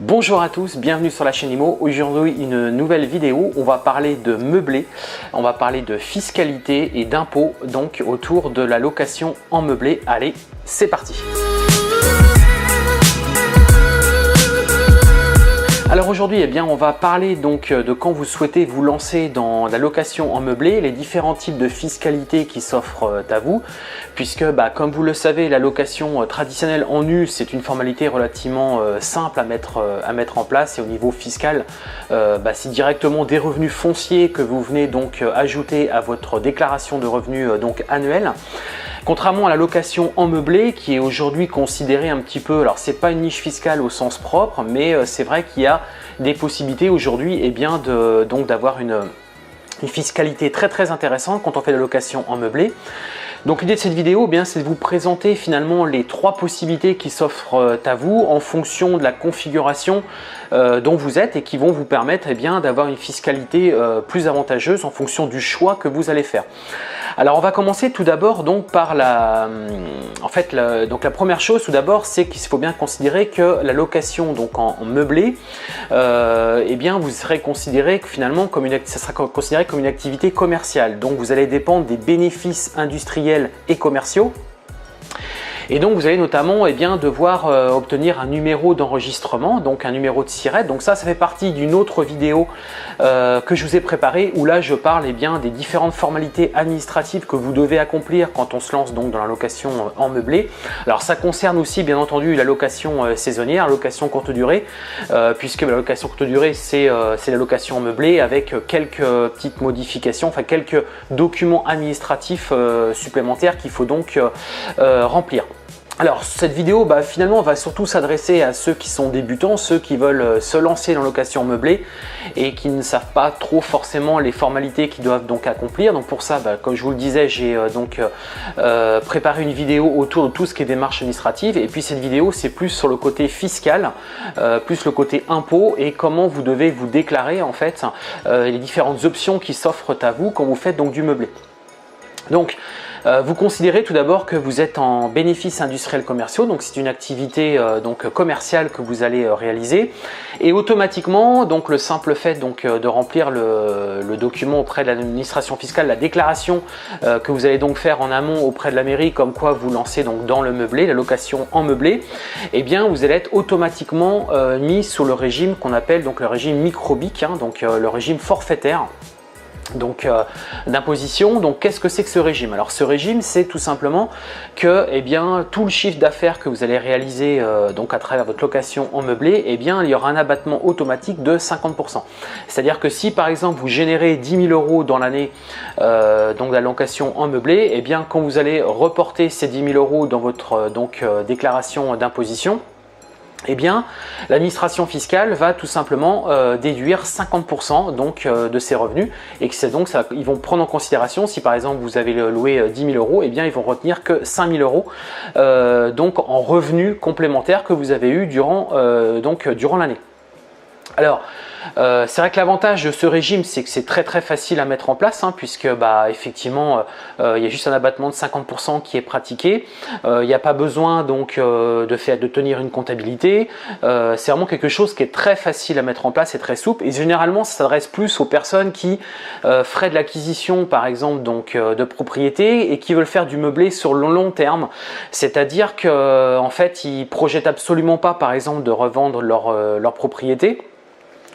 Bonjour à tous, bienvenue sur la chaîne IMO. Aujourd'hui une nouvelle vidéo, on va parler de meublé, on va parler de fiscalité et d'impôts donc autour de la location en meublé. Allez, c'est parti. Alors aujourd'hui, on va parler donc de quand vous souhaitez vous lancer dans la location en meublé, les différents types de fiscalité qui s'offrent à vous, puisque comme vous le savez, la location traditionnelle en nu, c'est une formalité relativement simple à mettre en place, et au niveau fiscal, c'est directement des revenus fonciers que vous venez donc ajouter à votre déclaration de revenus donc annuelle. Contrairement à la location en meublé qui est aujourd'hui considérée un petit peu, alors c'est pas une niche fiscale au sens propre, mais c'est vrai qu'il y a des possibilités aujourd'hui d'avoir une fiscalité très intéressante quand on fait de la location en meublé. Donc l'idée de cette vidéo, c'est de vous présenter finalement les trois possibilités qui s'offrent à vous en fonction de la configuration dont vous êtes et qui vont vous permettre d'avoir une fiscalité plus avantageuse en fonction du choix que vous allez faire. Alors on va commencer tout d'abord donc par la première chose tout d'abord, c'est qu'il faut bien considérer que la location donc en meublé, vous serez considéré que finalement ça sera considéré comme une activité commerciale. Donc vous allez dépendre des bénéfices industriels et commerciaux. Et donc vous allez notamment devoir obtenir un numéro d'enregistrement, donc un numéro de SIRET. Donc ça fait partie d'une autre vidéo que je vous ai préparée où là je parle des différentes formalités administratives que vous devez accomplir quand on se lance donc dans la location en meublé. Alors ça concerne aussi bien entendu la location saisonnière, la location courte durée, puisque la location courte durée c'est la location en meublé avec quelques petites modifications, enfin quelques documents administratifs supplémentaires qu'il faut donc remplir. Alors cette vidéo finalement va surtout s'adresser à ceux qui sont débutants, ceux qui veulent se lancer dans la location meublée et qui ne savent pas trop forcément les formalités qu'ils doivent donc accomplir. Donc pour ça, comme je vous le disais, j'ai préparé une vidéo autour de tout ce qui est démarche administrative, et puis cette vidéo c'est plus sur le côté fiscal, plus le côté impôt et comment vous devez vous déclarer en fait les différentes options qui s'offrent à vous quand vous faites donc du meublé. Donc vous considérez tout d'abord que vous êtes en bénéfices industriels commerciaux, donc c'est une activité commerciale que vous allez réaliser, et automatiquement donc le simple fait de remplir le document auprès de l'administration fiscale, la déclaration que vous allez donc faire en amont auprès de la mairie comme quoi vous lancez donc dans le meublé, la location en meublé, vous allez être automatiquement mis sous le régime qu'on appelle donc le régime micro-BIC, le régime forfaitaire d'imposition. Donc qu'est-ce que c'est que ce régime? Alors ce régime, c'est tout simplement que tout le chiffre d'affaires que vous allez réaliser à travers votre location en meublé, il y aura un abattement automatique de 50%. C'est-à-dire que si par exemple vous générez 10 000 € dans l'année de la location en meublé, quand vous allez reporter ces 10 000 € dans votre déclaration d'imposition, l'administration fiscale va tout simplement déduire 50% de ces revenus, et que ils vont prendre en considération si par exemple vous avez loué 10 000 €, ils vont retenir que 5 000 € en revenus complémentaires que vous avez eu durant l'année. Alors c'est vrai que l'avantage de ce régime, c'est que c'est très facile à mettre en place, puisque effectivement il y a juste un abattement de 50% qui est pratiqué. Il n'y a pas besoin de tenir une comptabilité. C'est vraiment quelque chose qui est très facile à mettre en place et très souple, et généralement ça s'adresse plus aux personnes qui feraient de l'acquisition par exemple de propriétés et qui veulent faire du meublé sur le long terme, c'est-à-dire que en fait ils projettent absolument pas par exemple de revendre leur propriété.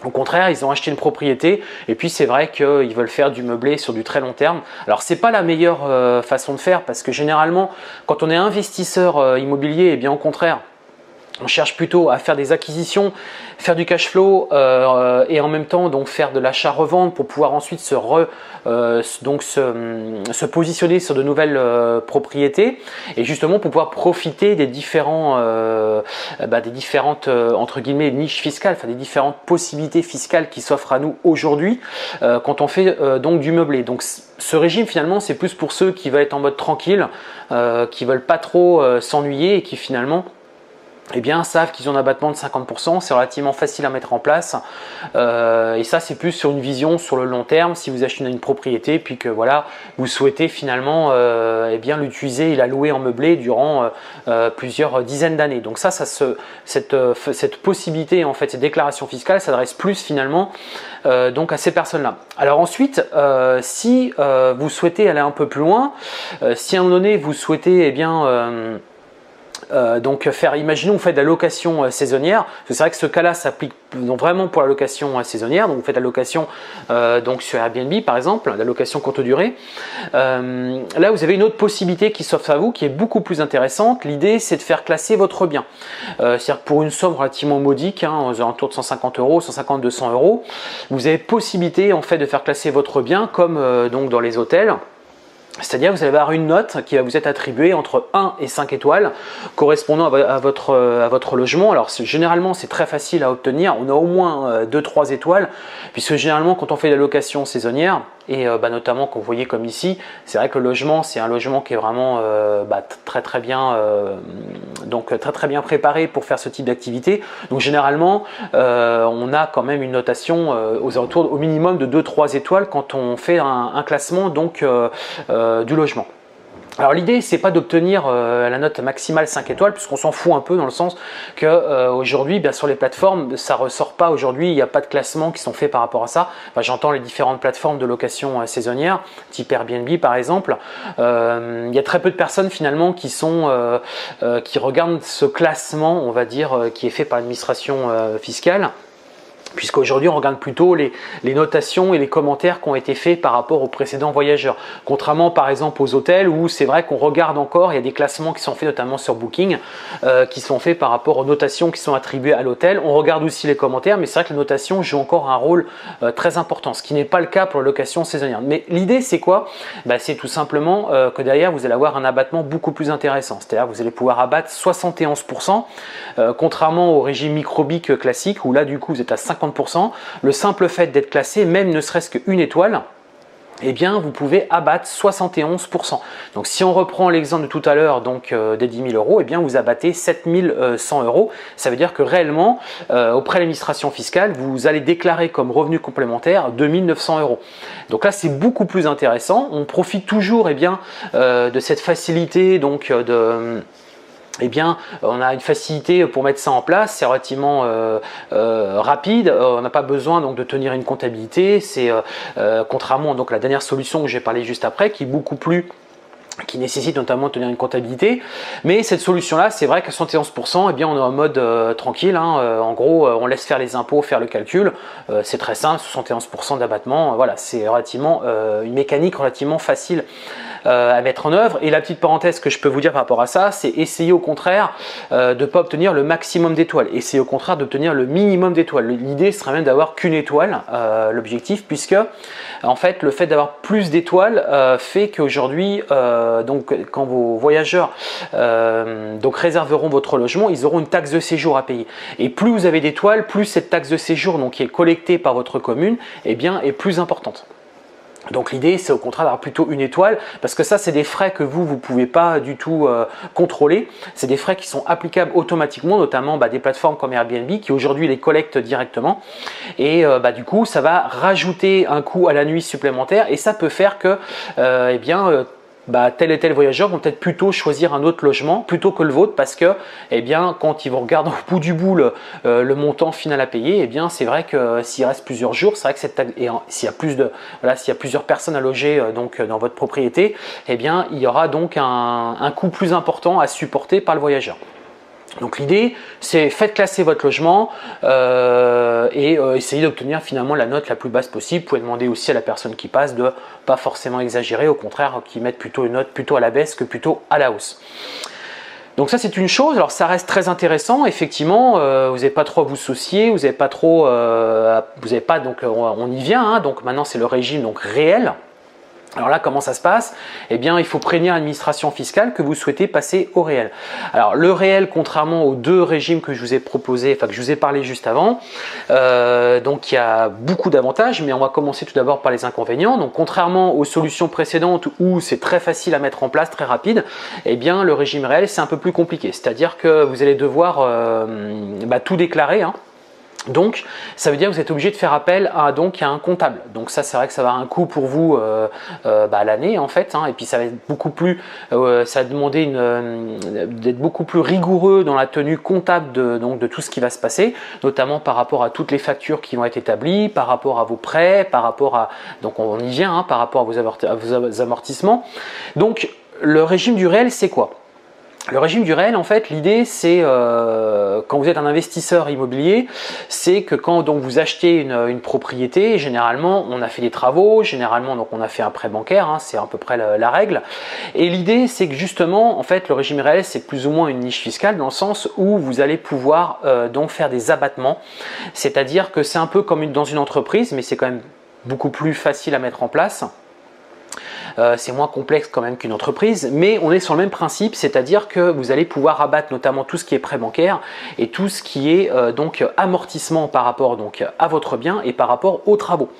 Au contraire, ils ont acheté une propriété et puis c'est vrai qu'ils veulent faire du meublé sur du très long terme. Alors c'est pas la meilleure façon de faire, parce que généralement quand on est investisseur immobilier, au contraire, on cherche plutôt à faire des acquisitions, faire du cash flow et en même temps faire de l'achat-revente pour pouvoir ensuite se positionner sur de nouvelles propriétés, et justement pour pouvoir profiter des différentes entre guillemets niches fiscales, des différentes possibilités fiscales qui s'offrent à nous aujourd'hui quand on fait du meublé. Donc ce régime finalement c'est plus pour ceux qui veulent être en mode tranquille, qui veulent pas trop s'ennuyer et qui finalement eh bien, savent qu'ils ont un abattement de 50%, c'est relativement facile à mettre en place et ça c'est plus sur une vision sur le long terme si vous achetez une propriété puis que voilà vous souhaitez finalement eh bien l'utiliser et la louer en meublé durant plusieurs dizaines d'années. Donc cette possibilité en fait, cette déclaration fiscale s'adresse plus finalement donc à ces personnes-là. Alors ensuite, si vous souhaitez aller un peu plus loin, si à un moment donné vous souhaitez eh bien donc imaginons vous faites de la location saisonnière, c'est vrai que ce cas-là s'applique vraiment pour la location saisonnière, donc vous faites la location donc sur Airbnb par exemple, la location courte durée. Là vous avez une autre possibilité qui s'offre à vous qui est beaucoup plus intéressante. L'idée c'est de faire classer votre bien, c'est-à-dire que pour une somme relativement modique, aux alentours de 150 euros, 150-200 euros, vous avez possibilité en fait de faire classer votre bien comme donc dans les hôtels. C'est-à-dire que vous allez avoir une note qui va vous être attribuée entre 1 et 5 étoiles correspondant à votre logement. Alors généralement c'est très facile à obtenir, on a au moins 2-3 étoiles puisque généralement quand on fait de la location saisonnière et notamment quand vous voyez comme ici, c'est vrai que le logement c'est un logement qui est vraiment très bien très bien préparé pour faire ce type d'activité. Donc généralement on a quand même une notation aux alentours au minimum de 2-3 étoiles quand on fait un classement donc du logement. Alors l'idée c'est pas d'obtenir la note maximale 5 étoiles puisqu'on s'en fout un peu dans le sens que aujourd'hui sur les plateformes ça ressort pas aujourd'hui, il n'y a pas de classement qui sont faits par rapport à ça. Enfin, j'entends les différentes plateformes de location saisonnière type Airbnb par exemple, il y a très peu de personnes finalement qui regardent ce classement on va dire qui est fait par l'administration fiscale. Puisqu'aujourd'hui on regarde plutôt les notations et les commentaires qui ont été faits par rapport aux précédents voyageurs. Contrairement par exemple aux hôtels où c'est vrai qu'on regarde encore, il y a des classements qui sont faits notamment sur Booking, qui sont faits par rapport aux notations qui sont attribuées à l'hôtel. On regarde aussi les commentaires, mais c'est vrai que les notations jouent encore un rôle très important, ce qui n'est pas le cas pour la location saisonnière. Mais l'idée c'est quoi? C'est tout simplement que derrière vous allez avoir un abattement beaucoup plus intéressant. C'est-à-dire que vous allez pouvoir abattre 71%, contrairement au régime microbique classique où là du coup vous êtes à 50%. Le simple fait d'être classé, même ne serait-ce qu'une étoile, eh bien vous pouvez abattre 71%. Donc si on reprend l'exemple de tout à l'heure donc des 10 000 euros, eh bien vous abattez 7 100 euros. Ça veut dire que réellement auprès de l'administration fiscale, vous allez déclarer comme revenu complémentaire 2 900 euros. Donc là c'est beaucoup plus intéressant. On profite toujours de cette facilité donc on a une facilité pour mettre ça en place, c'est relativement rapide, on n'a pas besoin donc de tenir une comptabilité, c'est contrairement donc à la dernière solution que j'ai parlé juste après qui est beaucoup plus qui nécessite notamment de tenir une comptabilité, mais cette solution là c'est vrai qu'à 71%, on est en mode tranquille, en gros on laisse faire les impôts, faire le calcul, c'est très simple, 71% d'abattement, voilà, c'est relativement une mécanique relativement facile à mettre en œuvre. Et la petite parenthèse que je peux vous dire par rapport à ça, c'est essayer au contraire de ne pas obtenir le maximum d'étoiles, essayer au contraire d'obtenir le minimum d'étoiles. L'idée serait même d'avoir qu'une étoile, l'objectif, puisque en fait le fait d'avoir plus d'étoiles fait qu'aujourd'hui donc quand vos voyageurs donc réserveront votre logement, ils auront une taxe de séjour à payer. Et plus vous avez d'étoiles, plus cette taxe de séjour donc qui est collectée par votre commune est plus importante. Donc l'idée c'est au contraire d'avoir plutôt une étoile parce que ça c'est des frais que vous pouvez pas du tout contrôler, c'est des frais qui sont applicables automatiquement, notamment des plateformes comme Airbnb qui aujourd'hui les collectent directement et du coup ça va rajouter un coût à la nuit supplémentaire et ça peut faire que tel et tel voyageur vont peut-être plutôt choisir un autre logement plutôt que le vôtre parce que quand ils vont regarder au bout du bout le montant final à payer, c'est vrai que s'il reste plusieurs jours, c'est vrai que s'il y a plusieurs personnes à loger dans votre propriété, il y aura donc un coût plus important à supporter par le voyageur. Donc l'idée c'est faites classer votre logement et essayez d'obtenir finalement la note la plus basse possible. Vous pouvez demander aussi à la personne qui passe de pas forcément exagérer, au contraire qu'ils mettent plutôt une note plutôt à la baisse que plutôt à la hausse. Donc ça c'est une chose, alors ça reste très intéressant, effectivement, vous n'avez pas trop à vous soucier, vous n'avez pas trop, donc on y vient, donc maintenant c'est le régime donc réel. Alors là, comment ça se passe? Eh bien, il faut prévenir l'administration fiscale que vous souhaitez passer au réel. Alors, le réel, contrairement aux deux régimes que je vous ai proposés, enfin que je vous ai parlé juste avant, donc il y a beaucoup d'avantages, mais on va commencer tout d'abord par les inconvénients. Donc, contrairement aux solutions précédentes où c'est très facile à mettre en place, très rapide, eh bien, le régime réel, c'est un peu plus compliqué. C'est-à-dire que vous allez devoir tout déclarer, hein. Donc, ça veut dire que vous êtes obligé de faire appel à un comptable. Donc ça, c'est vrai que ça va avoir un coût pour vous à l'année en fait, hein, et puis ça va être beaucoup plus, ça va demander d'être beaucoup plus rigoureux dans la tenue comptable de tout ce qui va se passer, notamment par rapport à toutes les factures qui vont être établies, par rapport à vos prêts, par rapport à, donc on y vient, hein, par rapport à vos amortissements. Donc, le régime du réel, c'est quoi? Le régime du réel, en fait, l'idée c'est quand vous êtes un investisseur immobilier, c'est que quand donc vous achetez une propriété, généralement on a fait des travaux, généralement donc on a fait un prêt bancaire, hein, c'est à peu près la règle. Et l'idée c'est que justement, en fait, le régime réel c'est plus ou moins une niche fiscale dans le sens où vous allez pouvoir donc faire des abattements, c'est-à-dire que c'est un peu comme dans une entreprise, mais c'est quand même beaucoup plus facile à mettre en place. C'est moins complexe quand même qu'une entreprise, mais on est sur le même principe, c'est-à-dire que vous allez pouvoir abattre notamment tout ce qui est prêt bancaire et tout ce qui est donc amortissement par rapport donc à votre bien et par rapport aux travaux.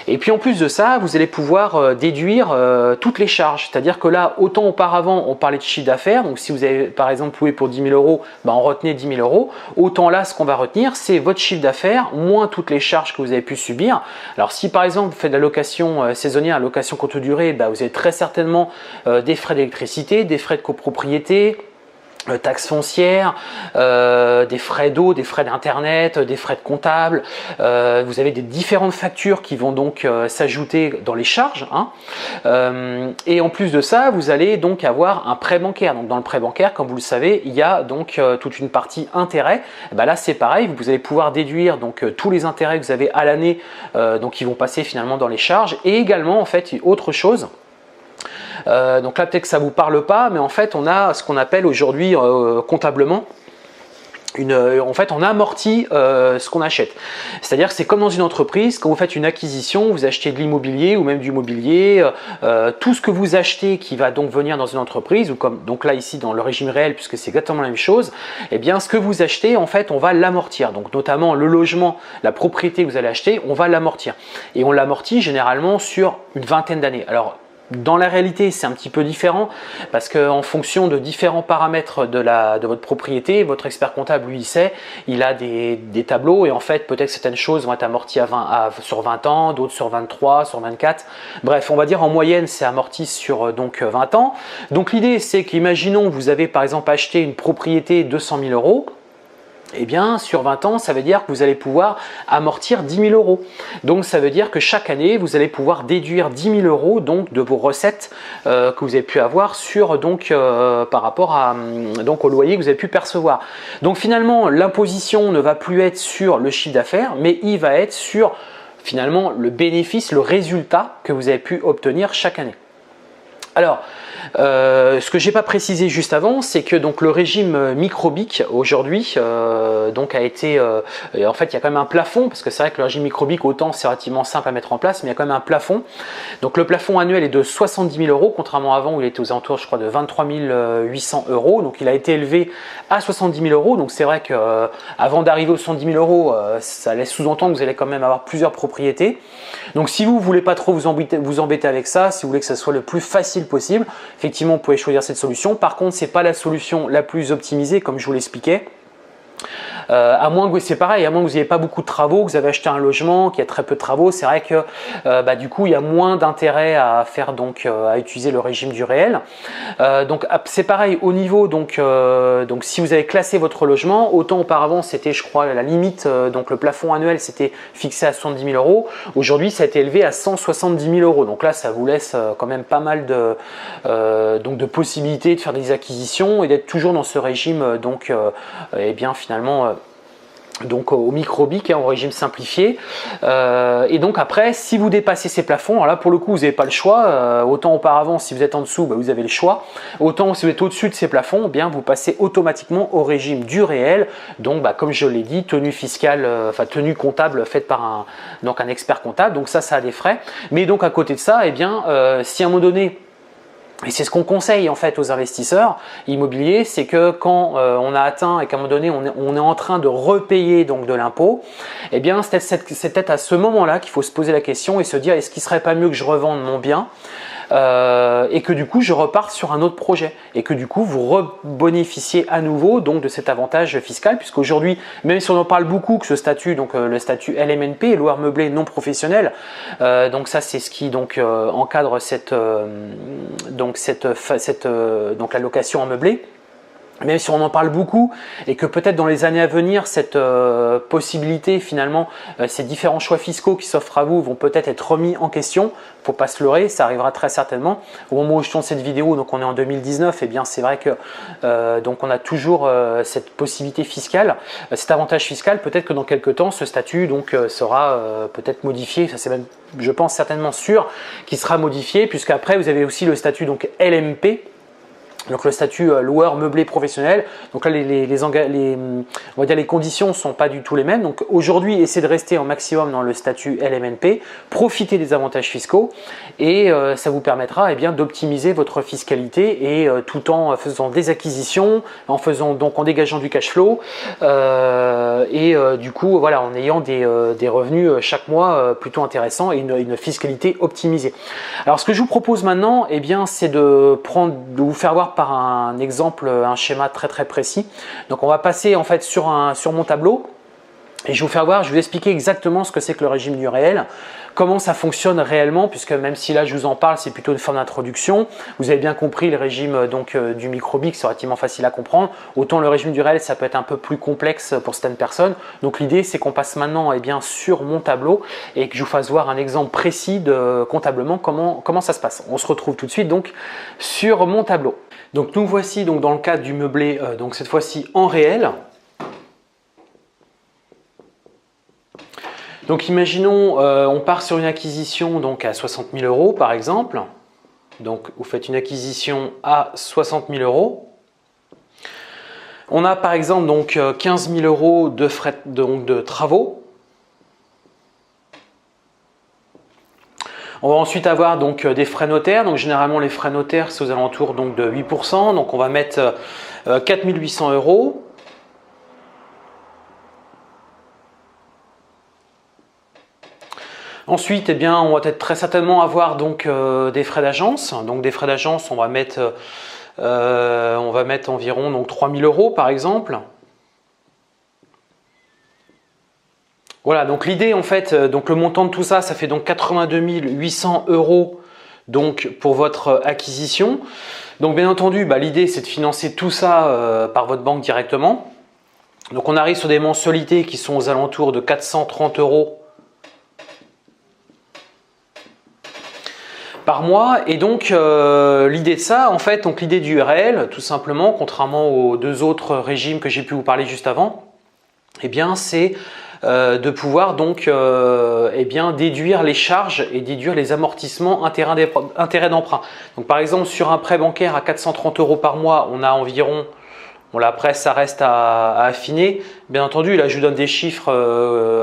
Et puis en plus de ça, vous allez pouvoir déduire toutes les charges. C'est-à-dire que là, autant auparavant, on parlait de chiffre d'affaires. Donc si vous avez par exemple loué pour 10 000 euros, on retenait 10 000 euros. Autant là, ce qu'on va retenir, c'est votre chiffre d'affaires moins toutes les charges que vous avez pu subir. Alors si par exemple, vous faites de la location saisonnière, location courte durée, vous avez très certainement des frais d'électricité, des frais de copropriété, taxes foncières, des frais d'eau, des frais d'internet, des frais de comptable. Vous avez des différentes factures qui vont donc s'ajouter dans les charges, hein. Et en plus de ça, vous allez donc avoir un prêt bancaire. Donc dans le prêt bancaire, comme vous le savez, il y a donc toute une partie intérêt. Là c'est pareil, vous allez pouvoir déduire donc tous les intérêts que vous avez à l'année, donc qui vont passer finalement dans les charges. Et également en fait autre chose. Donc là peut-être que ça ne vous parle pas, mais en fait on a ce qu'on appelle aujourd'hui comptablement, en fait on amortit ce qu'on achète. C'est-à-dire que c'est comme dans une entreprise, quand vous faites une acquisition, vous achetez de l'immobilier ou même du mobilier, tout ce que vous achetez qui va donc venir dans une entreprise, ou comme donc là ici dans le régime réel, puisque c'est exactement la même chose, eh bien ce que vous achetez en fait on va l'amortir. Donc notamment le logement, la propriété que vous allez acheter, on va l'amortir. Et on l'amortit généralement sur une vingtaine d'années. Alors dans la réalité, c'est un petit peu différent parce qu'en fonction de différents paramètres de votre propriété, votre expert comptable, lui, il sait, il a des tableaux et en fait, peut-être certaines choses vont être amorties sur 20 ans, d'autres sur 23, sur 24. Bref, on va dire en moyenne, c'est amorti sur donc 20 ans. Donc l'idée, c'est qu'imaginons, vous avez par exemple acheté une propriété 200 000 euros. Eh bien, sur 20 ans, ça veut dire que vous allez pouvoir amortir 10 000 euros. Donc, ça veut dire que chaque année, vous allez pouvoir déduire 10 000 euros donc, de vos recettes que vous avez pu avoir sur, par rapport au loyer que vous avez pu percevoir. Donc, finalement, l'imposition ne va plus être sur le chiffre d'affaires, mais il va être sur, finalement, le bénéfice, le résultat que vous avez pu obtenir chaque année. Alors, ce que j'ai pas précisé juste avant, c'est que donc le régime micro-BIC aujourd'hui donc a été, en fait il y a quand même un plafond, parce que c'est vrai que le régime micro-BIC autant c'est relativement simple à mettre en place, mais il y a quand même un plafond. Donc le plafond annuel est de 70 000 euros, contrairement à avant où il était aux alentours je crois de 23 800 euros. Donc il a été élevé à 70 000 euros. Donc c'est vrai que avant d'arriver aux 70 000 euros, ça laisse sous-entendre que vous allez quand même avoir plusieurs propriétés. Donc si vous voulez pas trop vous embêter avec ça, si vous voulez que ça soit le plus facile possible, effectivement, vous pouvez choisir cette solution. Par contre, ce n'est pas la solution la plus optimisée, comme je vous l'expliquais. À moins que c'est pareil, à moins que vous n'ayez pas beaucoup de travaux, que vous avez acheté un logement qui a très peu de travaux, c'est vrai que du coup il y a moins d'intérêt à faire à utiliser le régime du réel. Donc c'est pareil au niveau donc si vous avez classé votre logement, autant auparavant c'était je crois la limite donc le plafond annuel c'était fixé à 70 000 euros. Aujourd'hui ça a été élevé à 170 000 euros. Donc là ça vous laisse quand même pas mal de possibilités de faire des acquisitions et d'être toujours dans ce régime et bien finalement donc au micro-BIC, au régime simplifié. Et donc après, si vous dépassez ces plafonds, alors là pour le coup vous n'avez pas le choix, autant auparavant si vous êtes en dessous, vous avez le choix, autant si vous êtes au-dessus de ces plafonds, eh bien vous passez automatiquement au régime du réel, donc comme je l'ai dit, tenue fiscale, enfin tenue comptable faite par un expert comptable, donc ça a des frais. Mais donc à côté de ça, eh bien, si à un moment donné, et c'est ce qu'on conseille en fait aux investisseurs immobiliers, c'est que quand on a atteint et qu'à un moment donné on est en train de repayer donc de l'impôt, eh bien c'est peut-être à ce moment-là qu'il faut se poser la question et se dire est-ce qu'il ne serait pas mieux que je revende mon bien et que du coup je reparte sur un autre projet et que du coup vous rebénéficiez à nouveau donc de cet avantage fiscal, puisqu'aujourd'hui, même si on en parle beaucoup, que ce statut, donc le statut LMNP, loueur meublé non professionnel, donc ça c'est ce qui donc encadre donc la location en meublé. Même si on en parle beaucoup et que peut-être dans les années à venir, cette possibilité finalement, ces différents choix fiscaux qui s'offrent à vous vont peut-être être remis en question. Faut pas se leurrer, ça arrivera très certainement. Au moment où je tourne cette vidéo, donc on est en 2019, et bien c'est vrai que donc on a toujours cette possibilité fiscale, cet avantage fiscal. Peut-être que dans quelques temps, ce statut donc sera peut-être modifié. Ça c'est même, je pense certainement sûr, qu'il sera modifié, puisqu'après vous avez aussi le statut donc LMP. Donc le statut loueur meublé professionnel, donc là on va dire les conditions ne sont pas du tout les mêmes. Donc aujourd'hui, essayez de rester au maximum dans le statut LMNP, profitez des avantages fiscaux et ça vous permettra d'optimiser votre fiscalité et tout en faisant des acquisitions, en dégageant du cash flow du coup voilà, en ayant des revenus chaque mois plutôt intéressants et une fiscalité optimisée. Alors ce que je vous propose maintenant, c'est de vous faire voir par un exemple, un schéma très précis. Donc on va passer en fait sur mon tableau et je vais vous faire voir, je vais vous expliquer exactement ce que c'est que le régime du réel, comment ça fonctionne réellement, puisque même si là je vous en parle, c'est plutôt une forme d'introduction. Vous avez bien compris le régime du micro-BIC, c'est relativement facile à comprendre. Autant le régime du réel, ça peut être un peu plus complexe pour certaines personnes. Donc l'idée, c'est qu'on passe maintenant sur mon tableau et que je vous fasse voir un exemple précis de comptablement comment ça se passe. On se retrouve tout de suite donc sur mon tableau. Donc nous voici donc dans le cadre du meublé, donc cette fois-ci en réel. Donc imaginons, on part sur une acquisition donc à 60 000 € par exemple. Donc vous faites une acquisition à 60 000 €. On a par exemple donc 15 000 € de frais de travaux. On va ensuite avoir donc des frais notaires. Donc généralement les frais notaires c'est aux alentours donc de 8%. Donc on va mettre 4 800 €. Ensuite, on va peut-être très certainement avoir donc des frais d'agence. Donc des frais d'agence, on va mettre environ donc 3 000 € par exemple. Voilà, donc l'idée en fait, donc le montant de tout ça, ça fait donc 82 800 € donc pour votre acquisition. Donc bien entendu, l'idée c'est de financer tout ça par votre banque directement. Donc on arrive sur des mensualités qui sont aux alentours de 430 € par mois. Et donc l'idée de ça, en fait, donc l'idée du réel, tout simplement, contrairement aux deux autres régimes que j'ai pu vous parler juste avant, c'est de pouvoir donc déduire les charges et déduire les amortissements intérêts d'emprunt. Donc par exemple sur un prêt bancaire à 430 € par mois, on a environ, bon là après ça reste à affiner, bien entendu là je vous donne des chiffres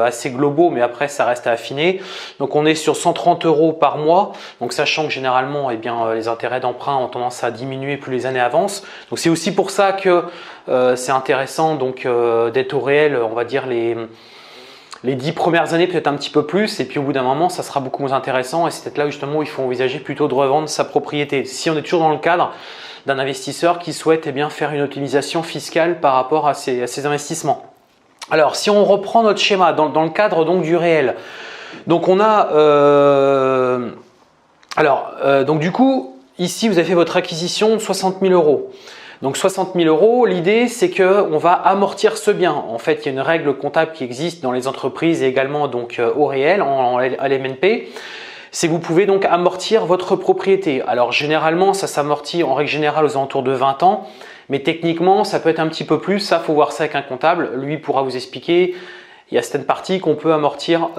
assez globaux mais après ça reste à affiner. Donc on est sur 130 € par mois, donc sachant que généralement les intérêts d'emprunt ont tendance à diminuer plus les années avancent. Donc c'est aussi pour ça que c'est intéressant donc d'être au réel, on va dire les 10 premières années peut-être un petit peu plus, et puis au bout d'un moment ça sera beaucoup moins intéressant et c'est peut-être là justement où il faut envisager plutôt de revendre sa propriété. Si on est toujours dans le cadre d'un investisseur qui souhaite faire une optimisation fiscale par rapport à ses investissements. Alors si on reprend notre schéma dans le cadre donc du réel, donc on a donc du coup ici vous avez fait votre acquisition de 60 000 €. Donc 60 000 €, l'idée c'est qu'on va amortir ce bien. En fait, il y a une règle comptable qui existe dans les entreprises et également donc au réel, en LMNP. C'est que vous pouvez donc amortir votre propriété. Alors généralement, ça s'amortit en règle générale aux alentours de 20 ans. Mais techniquement, ça peut être un petit peu plus. Ça, faut voir ça avec un comptable. Lui pourra vous expliquer. Il y a certaines parties qu'on peut amortir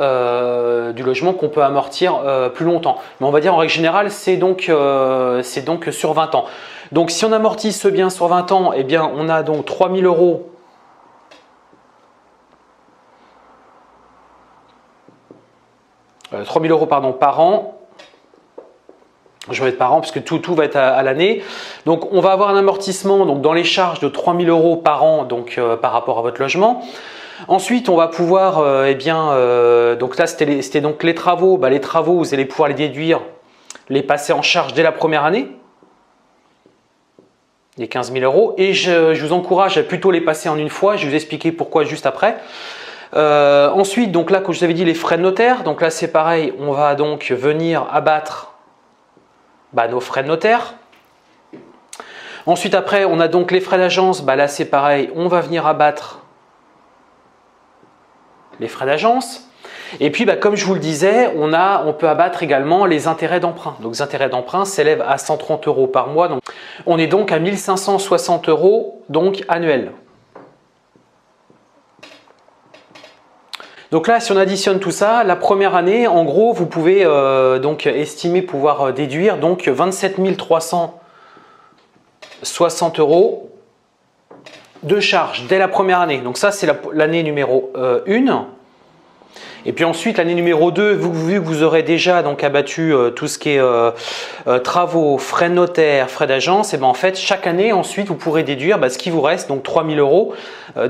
du logement, qu'on peut amortir plus longtemps. Mais on va dire en règle générale, c'est donc sur 20 ans. Donc si on amortit ce bien sur 20 ans, eh bien on a donc 3 000 euros. 3 000 euros pardon, par an. Je vais mettre par an parce que tout va être à l'année. Donc on va avoir un amortissement donc, dans les charges de 3 000 euros par an donc, par rapport à votre logement. Ensuite, on va pouvoir, donc là c'était donc les travaux. Les travaux, vous allez pouvoir les déduire, les passer en charge dès la première année, les 15 000 euros. Et je vous encourage à plutôt les passer en une fois. Je vais vous expliquer pourquoi juste après. Ensuite, donc là, comme je vous avais dit, les frais de notaire. Donc là, c'est pareil, on va donc venir abattre nos frais de notaire. Ensuite, après, on a donc les frais d'agence. Là, c'est pareil, on va venir abattre les frais d'agence. Et puis, comme je vous le disais, on peut abattre également les intérêts d'emprunt. Donc, les intérêts d'emprunt s'élèvent à 130 euros par mois. Donc, on est donc à 1 560 euros donc, annuels. Donc là, si on additionne tout ça, la première année, en gros, vous pouvez donc estimer pouvoir déduire donc 27 360 euros de charges dès la première année. Donc ça, c'est l'année numéro 1. Et puis ensuite, l'année numéro 2, vu que vous aurez déjà donc abattu tout ce qui est travaux, frais de notaire, frais d'agence, et en fait, chaque année, ensuite, vous pourrez déduire ce qui vous reste, donc 3 000 euros,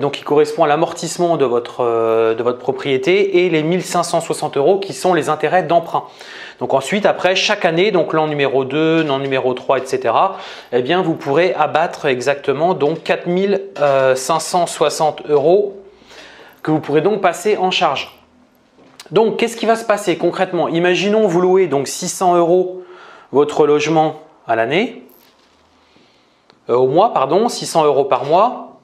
donc qui correspond à l'amortissement de votre propriété, et les 1 560 euros qui sont les intérêts d'emprunt. Donc ensuite, après, chaque année, donc l'an numéro 2, l'an numéro 3, etc., eh bien, vous pourrez abattre exactement donc 4 560 euros que vous pourrez donc passer en charge. Donc, qu'est-ce qui va se passer concrètement? Imaginons vous louez donc 600 euros votre logement à l'année, au mois, pardon, 600 euros par mois.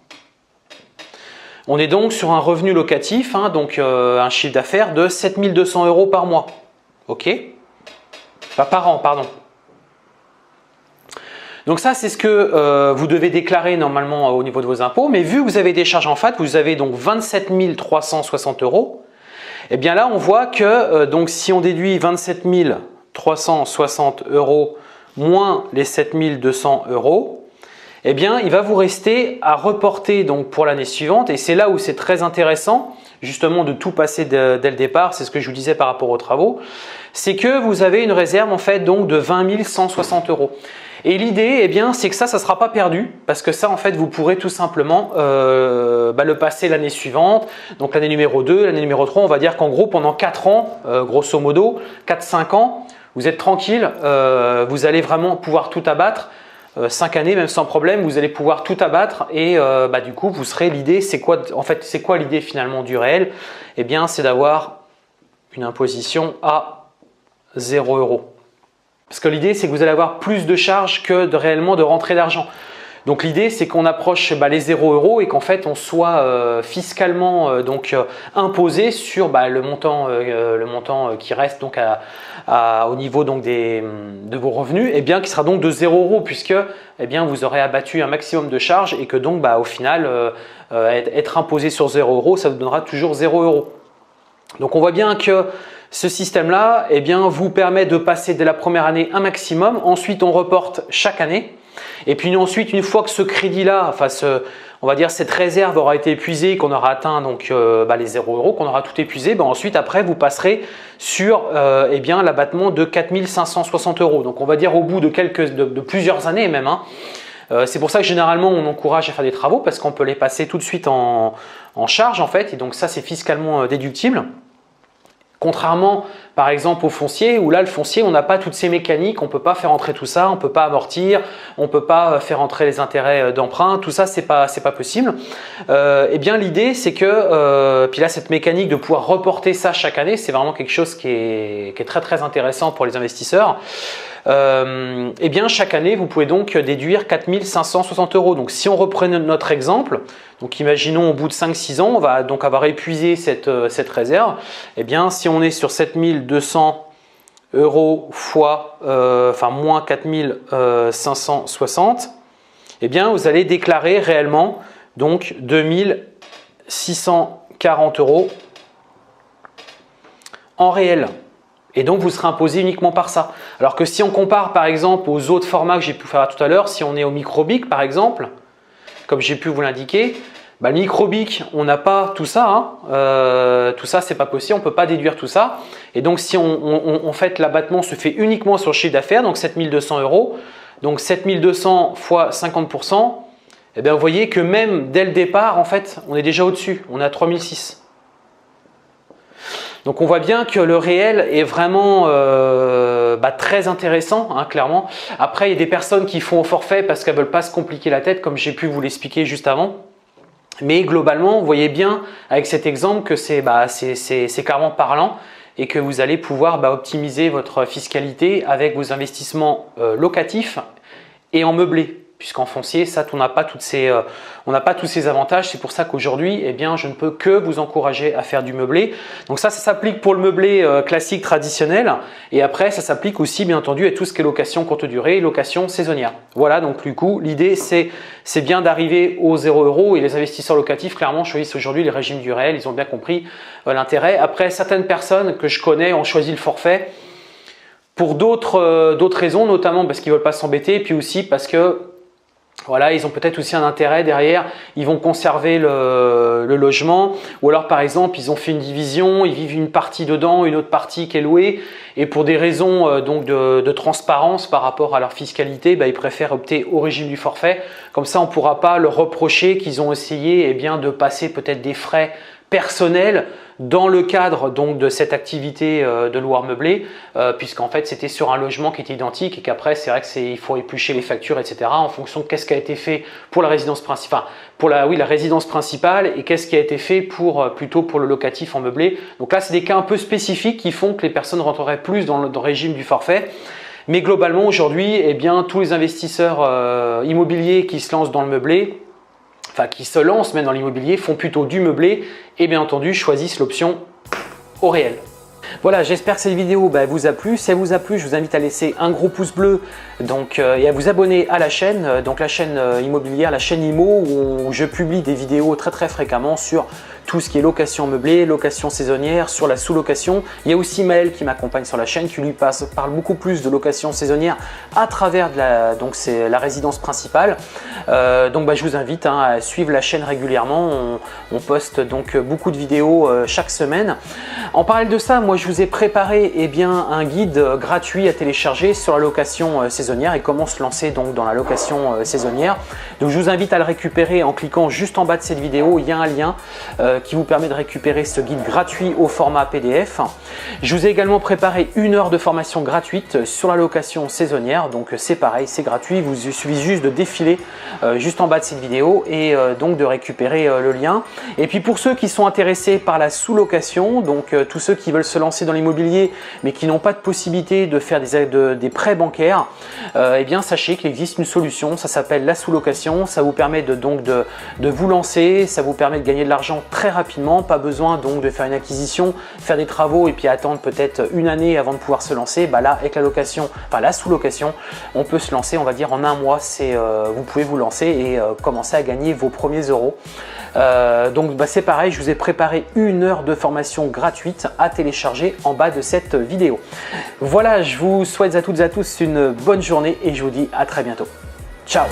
On est donc sur un revenu locatif, donc un chiffre d'affaires de 7 200 euros par mois. Ok? Par an, pardon. Donc ça, c'est ce que vous devez déclarer normalement au niveau de vos impôts. Mais vu que vous avez des charges en FAT, vous avez donc 27 360 euros. Et bien là, on voit que donc si on déduit 27 360 euros moins les 7 200 euros, eh bien, il va vous rester à reporter donc pour l'année suivante. Et c'est là où c'est très intéressant, justement, de tout passer dès le départ. C'est ce que je vous disais par rapport aux travaux. C'est que vous avez une réserve en fait donc de 20 160 euros. Et l'idée, c'est que ça ne sera pas perdu parce que ça, en fait, vous pourrez tout simplement le passer l'année suivante. Donc, l'année numéro 2, l'année numéro 3, on va dire qu'en gros, pendant 4 ans, grosso modo, 4-5 ans, vous êtes tranquille, vous allez vraiment pouvoir tout abattre. 5 années, même sans problème, vous allez pouvoir tout abattre et du coup, vous serez l'idée, c'est quoi l'idée finalement du réel? Eh bien, c'est d'avoir une imposition à 0 euros. Parce que l'idée, c'est que vous allez avoir plus de charges que réellement de rentrée d'argent. Donc l'idée, c'est qu'on approche les 0 euros et qu'en fait, on soit fiscalement imposé sur le montant qui reste donc au niveau donc de vos revenus, et bien qui sera donc de 0 euros puisque vous aurez abattu un maximum de charges et que donc au final, être imposé sur 0 euros, ça vous donnera toujours 0 euros. Donc on voit bien que ce système-là vous permet de passer dès la première année un maximum. Ensuite, on reporte chaque année. Et puis ensuite, une fois que ce crédit-là, on va dire cette réserve aura été épuisée, qu'on aura atteint donc, les 0 euros, qu'on aura tout épuisé, ensuite après vous passerez sur l'abattement de 4 560 euros. Donc on va dire au bout de plusieurs années même. C'est pour ça que généralement on encourage à faire des travaux parce qu'on peut les passer tout de suite en charge en fait. Et donc ça c'est fiscalement déductible. Contrairement par exemple au foncier, où là le foncier on n'a pas toutes ces mécaniques, on ne peut pas faire entrer tout ça, on ne peut pas amortir, on ne peut pas faire entrer les intérêts d'emprunt, tout ça c'est pas possible. L'idée c'est que, puis là cette mécanique de pouvoir reporter ça chaque année, c'est vraiment quelque chose qui est très très intéressant pour les investisseurs. Chaque année vous pouvez donc déduire 4 560 euros. Donc si on reprend notre exemple, donc imaginons au bout de 5-6 ans on va donc avoir épuisé cette réserve, si on est sur 7 200 euros fois moins 4 560, eh bien vous allez déclarer réellement donc 2640 € en réel. Et donc vous serez imposé uniquement par ça. Alors que si on compare par exemple aux autres formats que j'ai pu faire tout à l'heure, si on est au microbic par exemple, comme j'ai pu vous l'indiquer, le microbic, on n'a pas tout ça, hein. Tout ça c'est pas possible, on ne peut pas déduire tout ça. Et donc si en fait l'abattement se fait uniquement sur le chiffre d'affaires, donc 7200 €, donc 7200 fois 50%, eh bien vous voyez que même dès le départ en fait on est déjà au-dessus, on est à 3006. Donc on voit bien que le réel est vraiment très intéressant, hein, clairement. Après, il y a des personnes qui font au forfait parce qu'elles ne veulent pas se compliquer la tête, comme j'ai pu vous l'expliquer juste avant. Mais globalement, vous voyez bien avec cet exemple que c'est clairement parlant et que vous allez pouvoir optimiser votre fiscalité avec vos investissements locatifs et en meublé. Puisqu'en foncier, ça, on n'a pas tous ces avantages. C'est pour ça qu'aujourd'hui, eh bien, je ne peux que vous encourager à faire du meublé. Donc ça s'applique pour le meublé classique, traditionnel. Et après, ça s'applique aussi, bien entendu, à tout ce qui est location courte durée, location saisonnière. Voilà, donc du coup, l'idée, c'est bien d'arriver aux 0 € et les investisseurs locatifs, clairement, choisissent aujourd'hui les régimes du réel. Ils ont bien compris l'intérêt. Après, certaines personnes que je connais ont choisi le forfait pour d'autres raisons, notamment parce qu'ils ne veulent pas s'embêter, puis aussi parce que voilà, ils ont peut-être aussi un intérêt derrière, ils vont conserver le logement, ou alors par exemple ils ont fait une division, ils vivent une partie dedans, une autre partie qui est louée, et pour des raisons donc de transparence par rapport à leur fiscalité, ils préfèrent opter au régime du forfait. Comme ça on ne pourra pas leur reprocher qu'ils ont essayé de passer peut-être des frais personnels dans le cadre donc de cette activité de loueur meublé, puisqu'en fait c'était sur un logement qui était identique et qu'après c'est vrai qu'il faut éplucher les factures, etc. en fonction de qu'est-ce qui a été fait pour la résidence principale, la résidence principale, et qu'est-ce qui a été fait plutôt pour le locatif en meublé. Donc là c'est des cas un peu spécifiques qui font que les personnes rentreraient plus dans le régime du forfait. Mais globalement aujourd'hui, eh bien, tous les investisseurs immobiliers qui se lancent dans le meublé, qui se lancent même dans l'immobilier, font plutôt du meublé et bien entendu choisissent l'option au réel. Voilà, j'espère que cette vidéo vous a plu. Si elle vous a plu, je vous invite à laisser un gros pouce bleu et à vous abonner à la chaîne, donc la chaîne immobilière, la chaîne IMO, où je publie des vidéos très fréquemment sur tout ce qui est location meublée, location saisonnière, sur la sous-location. Il y a aussi Maël qui m'accompagne sur la chaîne, qui lui parle beaucoup plus de location saisonnière à travers c'est la résidence principale. Je vous invite à suivre la chaîne régulièrement. On poste donc beaucoup de vidéos chaque semaine. En parallèle de ça, moi je vous ai préparé un guide gratuit à télécharger sur la location saisonnière et comment se lancer donc dans la location saisonnière. Donc je vous invite à le récupérer en cliquant juste en bas de cette vidéo. Il y a un lien qui vous permet de récupérer ce guide gratuit au format PDF. Je vous ai également préparé 1 heure de formation gratuite sur la location saisonnière. Donc c'est pareil, c'est gratuit. Il suffit juste de défiler juste en bas de cette vidéo et donc de récupérer le lien. Et puis pour ceux qui sont intéressés par la sous-location, donc tous ceux qui veulent se lancer dans l'immobilier mais qui n'ont pas de possibilité de faire des prêts bancaires, sachez qu'il existe une solution. Ça s'appelle la sous-location. Ça vous permet de vous lancer, ça vous permet de gagner de l'argent très rapidement, pas besoin donc de faire une acquisition, faire des travaux et puis attendre peut-être une année avant de pouvoir se lancer. Là avec la sous-location, on peut se lancer, on va dire en 1 mois, vous pouvez vous lancer et commencer à gagner vos premiers euros. C'est pareil, je vous ai préparé 1 heure de formation gratuite à télécharger en bas de cette vidéo. Voilà, je vous souhaite à toutes et à tous une bonne journée et je vous dis à très bientôt. Ciao!